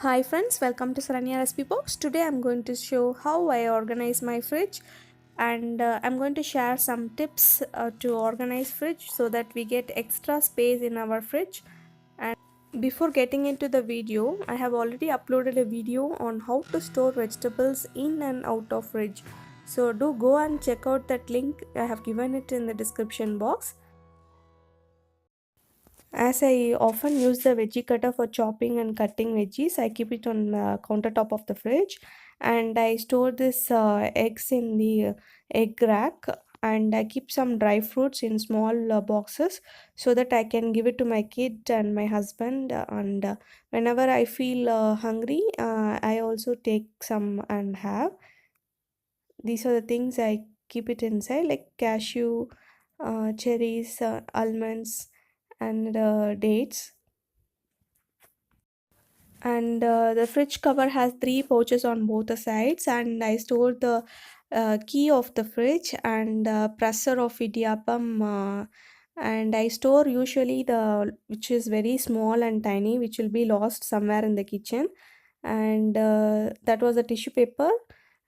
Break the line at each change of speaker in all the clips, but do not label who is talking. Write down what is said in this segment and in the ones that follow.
Hi friends, welcome to Saranya Recipe Box. Today I'm going to show how I organize my fridge and I'm going to share some tips to organize fridge so that we get extra space in our fridge. And before getting into the video, I have already uploaded a video on how to store vegetables in and out of fridge. So do go and check out that link. I have given it in the description box. As I often use the veggie cutter for chopping and cutting veggies, I keep it on the countertop of the fridge, and I store this eggs in the egg rack, and I keep some dry fruits in small boxes so that I can give it to my kid and my husband. And whenever I feel hungry, I also take some and have. These are the things I keep it inside, like cashew, cherries, almonds, and dates. And the fridge cover has three pouches on both the sides, and I store the key of the fridge and presser of idiyappam, and I store usually the which is very small and tiny, which will be lost somewhere in the kitchen. And that was a tissue paper,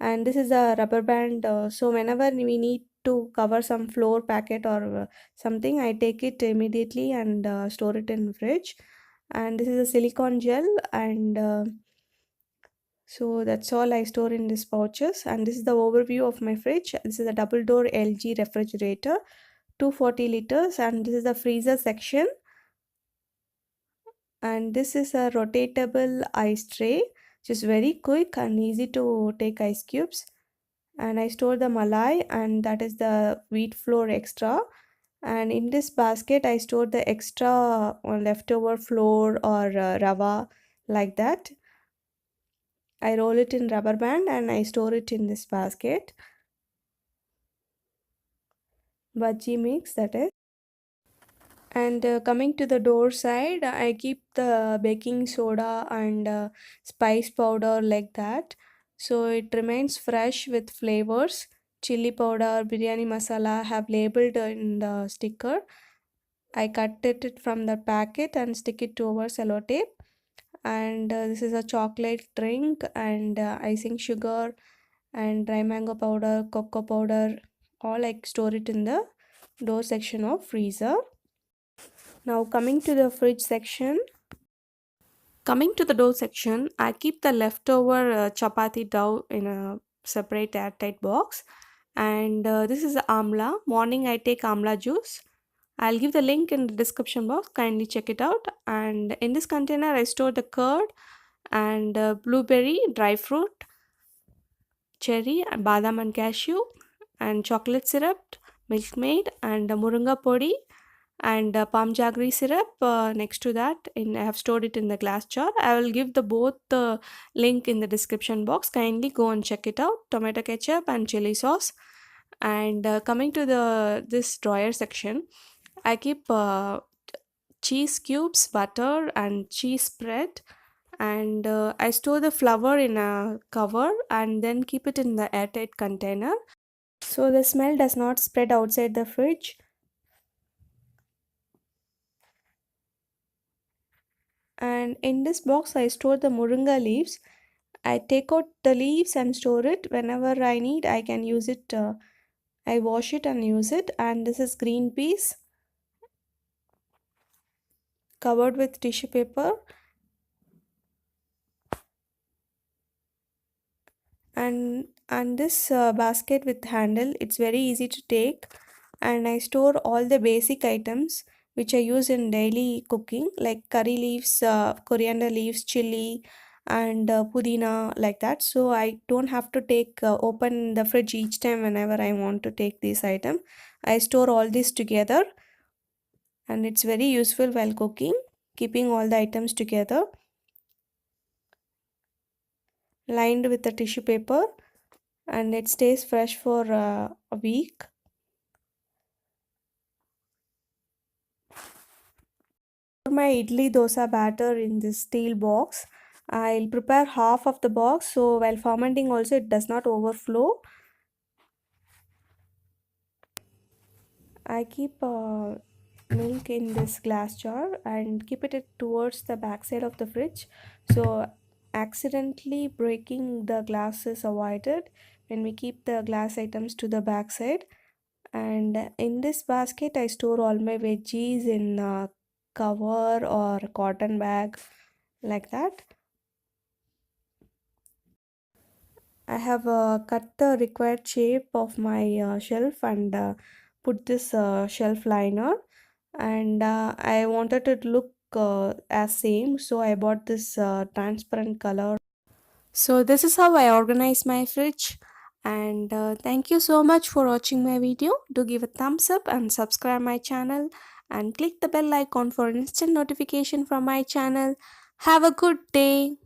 and this is a rubber band, so whenever we need to cover some flour packet or something, I take it immediately and store it in fridge. And this is a silicone gel, and so that's all I store in these pouches. And this is the overview of my fridge. This is a double door LG refrigerator, 240 liters, and this is the freezer section. And this is a rotatable ice tray, which is very quick and easy to take ice cubes. And I store the malai, and that is the wheat flour extra. And in this basket, I store the extra leftover flour or rava, like that. I roll it in rubber band and I store it in this basket. Bhaji mix, that is. And coming to the door side, I keep the baking soda and spice powder, like that. So it remains fresh with flavors. Chili powder, biryani masala have labeled in the sticker. I cut it from the packet and stick it to our sellotape. And this is a chocolate drink and icing sugar and dry mango powder, cocoa powder, all I store it in the door section of freezer. Now coming to the fridge section. Coming to the dough section, I keep the leftover chapati dough in a separate airtight box. And this is amla. Morning I take amla juice. I'll give the link in the description box. Kindly check it out. And in this container, I store the curd and blueberry, dry fruit, cherry, badam and cashew, and chocolate syrup, milkmaid, and moringa podi, and palm jaggery syrup. Next to that, I have stored it in the glass jar. I will give the both the link in the description box. Kindly go and check it out. Tomato ketchup and chili sauce. And coming to the this drawer section, I keep cheese cubes, butter, and cheese spread. And I store the flour in a cover and then keep it in the airtight container so the smell does not spread outside the fridge. And in this box, I store the moringa leaves. I take out the leaves and store it. Whenever I need, I can use it. I wash it and use it. And this is green peas covered with tissue paper. And this basket with handle, it's very easy to take. And I store all the basic items which I use in daily cooking, like curry leaves, coriander leaves, chili, and pudina, like that. So I don't have to take open the fridge each time whenever I want to take this item. I store all this together, and it's very useful while cooking, keeping all the items together, lined with the tissue paper, and it stays fresh for a week. For my idli dosa batter in this steel box, I'll prepare half of the box so while fermenting also it does not overflow. I keep milk in this glass jar and keep it towards the back side of the fridge. So accidentally breaking the glass is avoided when we keep the glass items to the back side. And in this basket, I store all my veggies in a cover or cotton bag like that. I have cut the required shape of my shelf and put this shelf liner. And I wanted it to look as same, so I bought this transparent color. So this is how I organize my fridge. And thank you so much for watching my video. Do give a thumbs up and subscribe my channel and click the bell icon for instant notification from my channel. Have a good day.